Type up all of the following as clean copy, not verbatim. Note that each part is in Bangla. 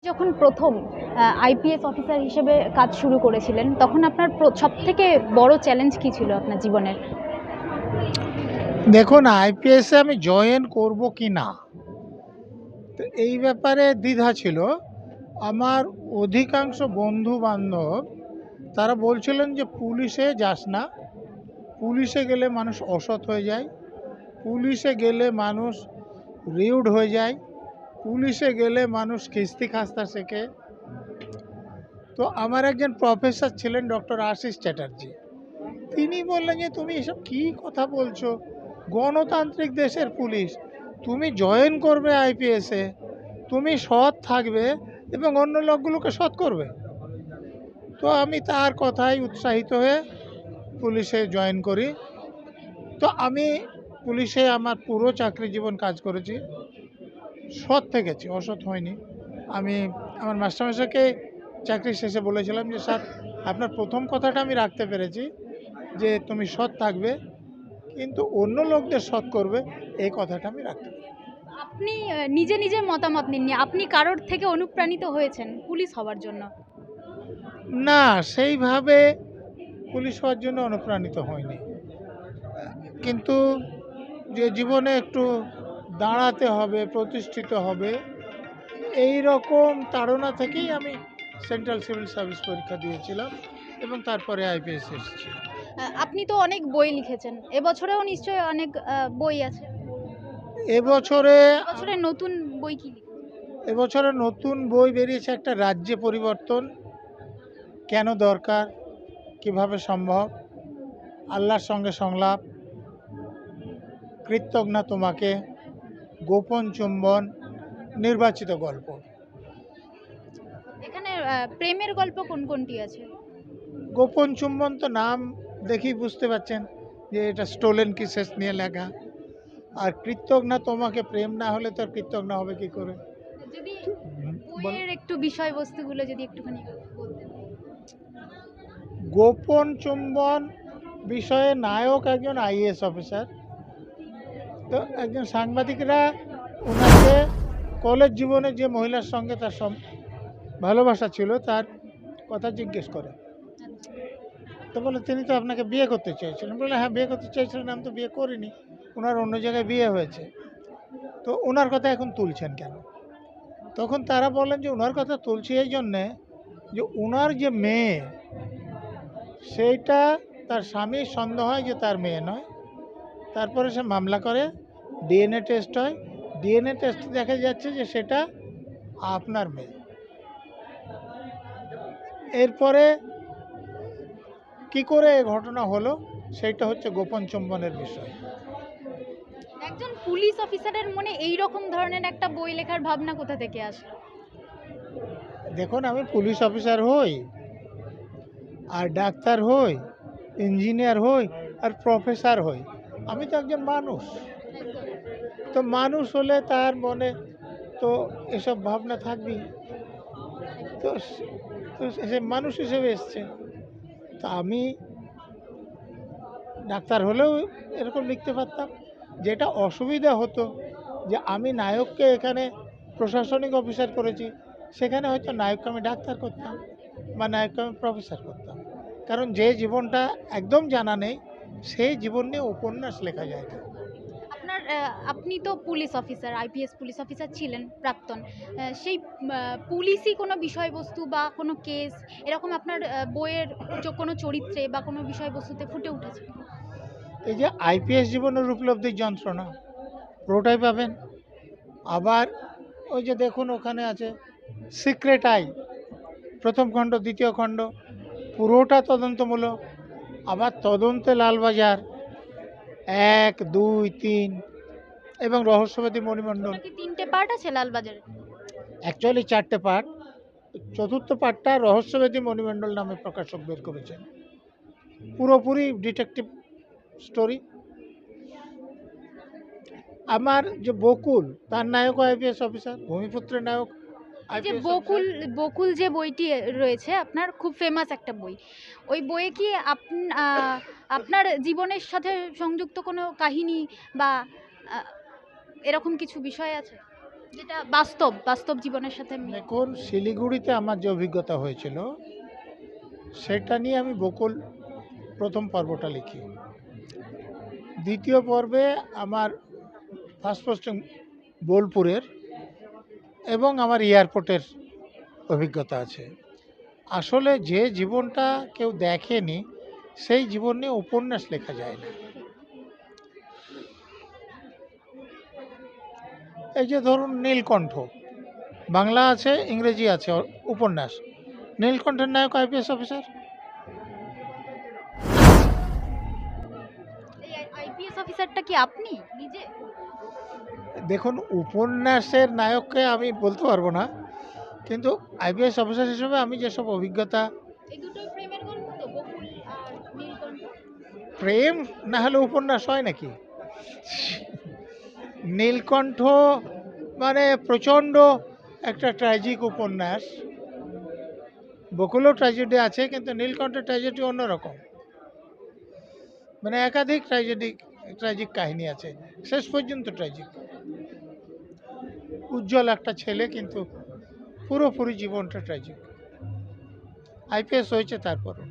যখন প্রথম আইপিএস অফিসার হিসেবে কাজ শুরু করেছিলেন, তখন আপনার সবথেকে বড় চ্যালেঞ্জ কী ছিল আপনার জীবনের? দেখুন, আইপিএসে আমি জয়েন করব কি না, তো এই ব্যাপারে দ্বিধা ছিল। আমার অধিকাংশ বন্ধু-বান্ধব তারা বলছিলেন যে, "পুলিশে যাস না। পুলিশে গেলে মানুষ অসৎ হয়ে যায়। পুলিশে গেলে মানুষ রিউড হয়ে যায়। পুলিশে গেলে মানুষ খিস্তি-খাস্তা শেখে।" তো আমার একজন প্রফেসর ছিলেন ডক্টর আশিস চ্যাটার্জি। তিনি বললেন যে, "তুমি এসব কী কথা বলছো? গণতান্ত্রিক দেশের পুলিশ। তুমি জয়েন করবে আইপিএসে, তুমি সৎ থাকবে এবং অন্য লোকগুলোকে সৎ করবে।" তো আমি তার কথায় উৎসাহিত হয়ে পুলিশে জয়েন করি। তো আমি পুলিশে আমার পুরো চাকরি জীবন কাজ করেছি। সৎ থেকেছি, অসৎ হয়নি। আমি আমার মাস্টারমশাইকে চাকরি শেষে বলেছিলাম যে, "স্যার, আপনার প্রথম কথাটা আমি রাখতে পেরেছি যে তুমি সৎ থাকবে, কিন্তু অন্য লোকদের সৎ করবে, এই কথাটা আমি রাখতে পারি।" আপনি নিজে নিজে মতামত নেননি। আপনি কারোর থেকে অনুপ্রাণিত হয়েছেন পুলিশ হওয়ার জন্য? না, সেইভাবে পুলিশ হওয়ার জন্য অনুপ্রাণিত হয়নি। কিন্তু যে জীবনে একটু দাঁড়াতে হবে, প্রতিষ্ঠিত হবে, এই রকম তাড়না থেকেই আমি সেন্ট্রাল সিভিল সার্ভিস পরীক্ষা দিয়েছিলাম এবং তারপরে আইপিএস এসেছি। আপনি তো অনেক বই লিখেছেন। এবছরেও নিশ্চয়ই অনেক বই আছে। এবছরে এবছরের নতুন বই কি লিখেছেন? এবছরে নতুন বই বেরিয়েছে, একটা রাজ্যে পরিবর্তন কেন দরকার, কিভাবে সম্ভব, আল্লাহর সঙ্গে সংলাপ, কৃতজ্ঞা তোমাকে, গোপন চুম্বন, নির্বাচিত গল্প। এখানে প্রেমের গল্প কোন কোনটি আছে? গোপন চুম্বন তো নাম দেখেই বুঝতে পারছেন যে এটা স্টোলেন কিসেস নিয়ে লেখা। আর কৃতজ্ঞা তোমাকে, প্রেম না হলে তো আর কৃতজ্ঞা হবে কি করে? যদি বল। বইয়ের একটু বিষয়বস্তুগুলো যদি একটুখানি বলতেন। গোপন চুম্বন বিষয়ে নায়ক একজন আইএএস অফিসার। তো একজন সাংবাদিকরা ওনাকে কলেজ জীবনে যে মহিলার সঙ্গে তার ভালোবাসা ছিল তার কথা জিজ্ঞেস করে। তো বলে, "তিনি তো আপনাকে বিয়ে করতে চেয়েছিলেন।" বলে, "হ্যাঁ, বিয়ে করতে চেয়েছিলেন, আমি তো বিয়ে করিনি। ওনার অন্য জায়গায় বিয়ে হয়েছে। তো ওনার কথা এখন তুলছেন কেন?" তখন তারা বলেন যে, "ওনার কথা তুলছি এই জন্যে যে ওনার যে মেয়ে, সেইটা তার স্বামীর সন্দেহ হয় যে তার মেয়ে নয়। তারপরে সে মামলা করে, ডিএনএ টেস্ট হয়। ডিএনএ টেস্টে দেখা যাচ্ছে যে সেটা আপনার মেয়ে। এরপরে কি করে এ ঘটনা হলো, সেইটা হচ্ছে গোপন চুম্বনের বিষয়।" একজন পুলিশ অফিসারের মনে এই রকম ধরনের একটা বই লেখার ভাবনা কোথা থেকে আসলো? দেখুন, আমি পুলিশ অফিসার হই, আর ডাক্তার হই, ইঞ্জিনিয়ার হই, আর প্রফেসর হই। আমি তো একজন মানুষ। তো মানুষ হলে তার মনে তো এসব ভাবনা থাকবেই। তো তো সে মানুষ হিসেবে এসছে। তো আমি ডাক্তার হলেও এরকম লিখতে পারতাম। যেটা অসুবিধা হতো যে আমি নায়ককে এখানে প্রশাসনিক অফিসার করেছি, সেখানে হয়তো নায়ককে আমি ডাক্তার করতাম বা নায়ককে আমি প্রফেসর করতাম। কারণ যে জীবনটা একদম জানা নেই, সেই জীবন নিয়ে উপন্যাস লেখা যায় না। আপনার আপনি তো police officer, IPS police officer ছিলেন প্রাক্তন। সেই পুলিশি কোনো বিষয়বস্তু বা কোনো কেস এরকম আপনার বইয়ের কোনো চরিত্রে বা কোনো বিষয়বস্তুতে ফুটে উঠেছে? এই যে আইপিএস জীবনের উপলব্ধির যন্ত্রণা, পুরোটাই পাবেন। আবার ওই যে দেখুন, ওখানে আছে সিক্রেট আই, প্রথম খণ্ড, দ্বিতীয় খণ্ড, পুরোটা তদন্তমূলক। আবার তদন্তে লালবাজার ১, ২, ৩ এবং রহস্যবাদী মণিমণ্ডল। ওটা কি ৩টে পার্ট আছে লালবাজারে? Actually ৪টে part. চতুর্থ পার্টটা রহস্যবাদী মণিমণ্ডল নামে প্রকাশক বের করেছেন। পুরোপুরি ডিটেকটিভ স্টোরি। আমার যে বকুল, তার নায়ক আইপিএস অফিসার, ভূমিপুত্রের নায়ক এই যে আইপিএস বকুল, অফিসার। বকুল যে বইটি রয়েছে আপনার, খুব ফেমাস একটা বই। ওই বইয়ে কি আপনার জীবনের সাথে সংযুক্ত কোনো কাহিনী বা আ এরকম কিছু বিষয় আছে? যেটা বাস্তব বাস্তব জীবনের সাথে দেখুন, শিলিগুড়িতে আমার যে অভিজ্ঞতা হয়েছিল সেটা নিয়ে আমি বকুল প্রথম পর্বটা লিখি। দ্বিতীয় পর্বে আমার ফার্স্ট পোস্টিং বোলপুরের এবং আমার এয়ারপোর্টের অভিজ্ঞতা আছে। আসলে যে জীবনটা কেউ দেখেনি সেই জীবন নিয়ে উপন্যাস লেখা যায় না। এই যে ধরুন নীলকণ্ঠ, বাংলা আছে ইংরেজি আছে উপন্যাস। নীলকণ্ঠের নায়ক আইপিএস অফিসার। এই আইপিএস অফিসারটা কি আপনি নিজে? দেখুন, উপন্যাসের নায়ককে আমি বলতে পারবো না, কিন্তু আইপিএস অফিসার হিসেবে আমি যেসব অভিজ্ঞতা। এই দুটো প্রেমের গল্প তো, বকুল আর নীলকণ্ঠ। প্রেম না হলে উপন্যাস হয় নাকি? নীলকণ্ঠ মানে প্রচণ্ড একটা ট্র্যাজিক উপন্যাস। বকুলও ট্র্যাজেডি আছে, কিন্তু নীলকণ্ঠের ট্র্যাজেডি অন্যরকম। মানে একাধিক ট্র্যাজিক কাহিনী আছে, শেষ পর্যন্ত ট্র্যাজিক। উজ্জ্বল একটা ছেলে, কিন্তু পুরোপুরি জীবনটা ট্র্যাজিক। আইপিএস হয়েছে তারপরও।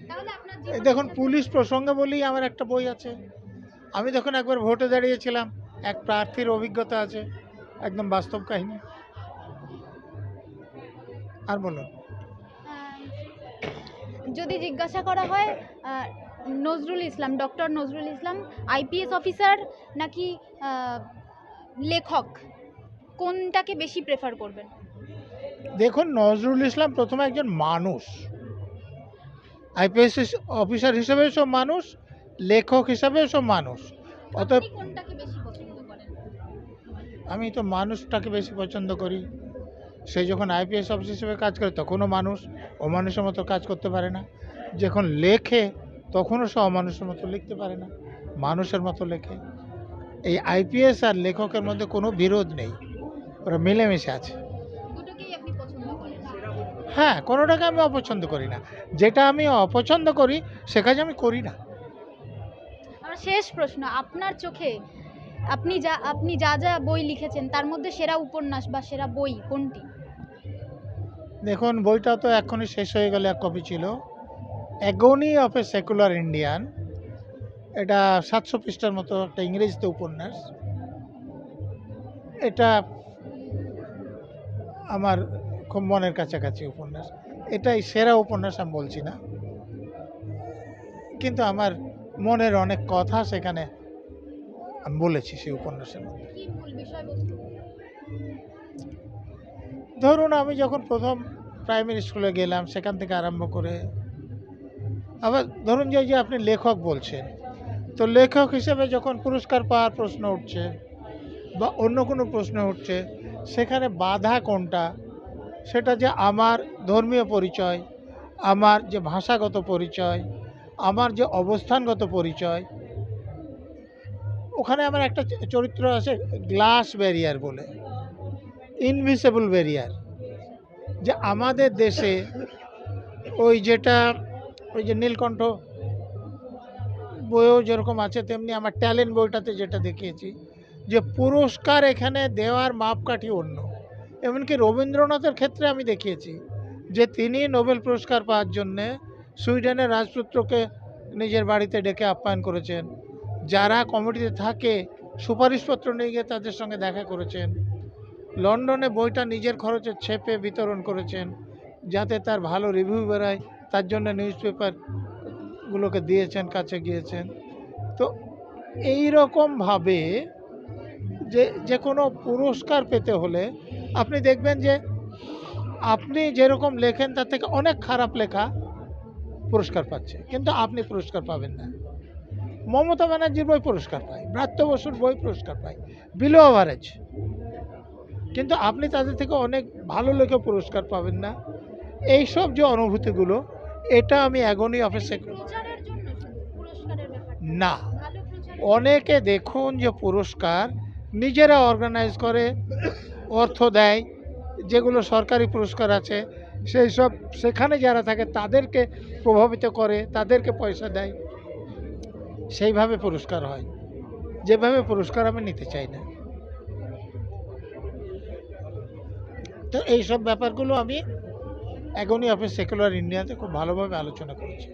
তাহলে আপনার দেখুন, পুলিশ প্রসঙ্গে বলেই আমার একটা বই আছে। আমি যখন একবার ভোটে দাঁড়িয়েছিলাম, এক প্রার্থীর অভিজ্ঞতা আছে, একদম বাস্তব কাহিনী। আর বলুন। যদি জিজ্ঞাসা করা হয় Nazrul Islam, doctor Nazrul Islam IPS officer নাকি লেখক, কোনটাকে বেশি প্রেফার করবেন? দেখুন, নজরুল ইসলাম প্রথমে একজন মানুষ, আইপিএস অফিসার হিসেবে সব মানুষ, লেখক হিসাবে সব মানুষ। অতএব আপনি কোনটাকে বেশি পছন্দ করেন? আমি তো মানুষটাকে বেশি পছন্দ করি। সে যখন আইপিএস অফিসার হিসেবে কাজ করে তখনও মানুষ, অমানুষের মতো কাজ করতে পারে না। যখন লেখে তখনও সে অমানুষের মতো লিখতে পারে না, মানুষের মতো লেখে। এই আইপিএস আর লেখকের মধ্যে কোনো বিরোধ নেই, ওরা মিলেমিশে আছে। দুটোকেই আপনি পছন্দ করেন? হ্যাঁ, কোনোটাকে আমি অপছন্দ করি না। যেটা আমি অপছন্দ করি সে কাজ আমি করি না। আর শেষ প্রশ্ন, আপনার চোখে আপনি যা যা বই লিখেছেন তার মধ্যে সেরা উপন্যাস বা সেরা বই কোনটি? দেখুন, বইটা তো এখনই শেষ হয়ে গেল, এক কপি ছিল, অ্যাগনি অফ এ সেকুলার ইন্ডিয়ান। এটা 700 পৃষ্ঠার মতো একটা ইংরেজিতে উপন্যাস। এটা আমার খুব মনের কাছাকাছি উপন্যাস। এটাই সেরা উপন্যাস আমি বলছি না, কিন্তু আমার মনের অনেক কথা সেখানে আমি বলেছি সেই উপন্যাসের মধ্যে। কি মূল বিষয়বস্তু? ধরুন, আমি যখন প্রথম প্রাইমারি স্কুলে গেলাম সেখান থেকে আরম্ভ করে, আবার ধরুন যে আপনি লেখক বলছেন, তো লেখক হিসেবে যখন পুরস্কার পাওয়ার প্রশ্ন উঠছে বা অন্য কোনো প্রশ্ন উঠছে, সেখানে বাধা কোনটা? সেটা যে আমার ধর্মীয় পরিচয়, আমার যে ভাষাগত পরিচয়, আমার যে অবস্থানগত পরিচয়। ওখানে আমার একটা চরিত্র আছে গ্লাস ব্যারিয়ার বলে, ইনভিজিবল ব্যারিয়ার। যে আমাদের দেশে ওই যে নীলকণ্ঠ বইও যেরকম আছে, তেমনি আমার ট্যালেন্ট বইটাতে যেটা দেখিয়েছি, যে পুরস্কার এখানে দেওয়ার মাপকাঠি অন্য। এমনকি রবীন্দ্রনাথের ক্ষেত্রে আমি দেখিয়েছি যে তিনি নোবেল পুরস্কার পাওয়ার জন্যে সুইডেনের রাজপুত্রকে নিজের বাড়িতে ডেকে আপ্যায়ন করেছেন। যারা কমিটিতে থাকে সুপারিশপত্র নিয়ে গিয়ে তাদের সঙ্গে দেখা করেছেন। লন্ডনে বইটা নিজের খরচে ছেপে বিতরণ করেছেন, যাতে তার ভালো রিভিউ বেরোয়, তার জন্য নিউজ পেপারগুলোকে দিয়েছেন, কাছে গিয়েছেন। তো এই রকমভাবে যে কোনো পুরস্কার পেতে হলে আপনি দেখবেন যে আপনি যেরকম লেখেন তার থেকে অনেক খারাপ লেখা পুরস্কার পাচ্ছে, কিন্তু আপনি পুরস্কার পাবেন না। মমতা ব্যানার্জির বই পুরস্কার পায়, ব্রাত্য বসুর বই পুরস্কার পায়, বিলো অ্যাভারেজ, কিন্তু আপনি তাদের থেকে অনেক ভালো লেখে পুরস্কার পাবেন না। এইসব যে অনুভূতিগুলো, এটা আমি অ্যাগনি অফ এ সেকুলার প্রচারের জন্য শুধু পুরস্কারের ব্যাপারটা? না, ভালো প্রচার? অনেকে দেখুন যে পুরস্কার নিজেরা অর্গানাইজ করে, অর্থ দেয়, যেগুলো সরকারি পুরস্কার আছে সেই সব সেখানে যারা থাকে তাদেরকে প্রভাবিত করে, তাদেরকে পয়সা দেয়, সেইভাবে পুরস্কার হয়। যেভাবে পুরস্কার আমি নিতে চাই না। তো এইসব ব্যাপারগুলো আমি অ্যাগনি অফ এ সেকুলার ইন্ডিয়াতে খুব ভালোভাবে আলোচনা করেছি।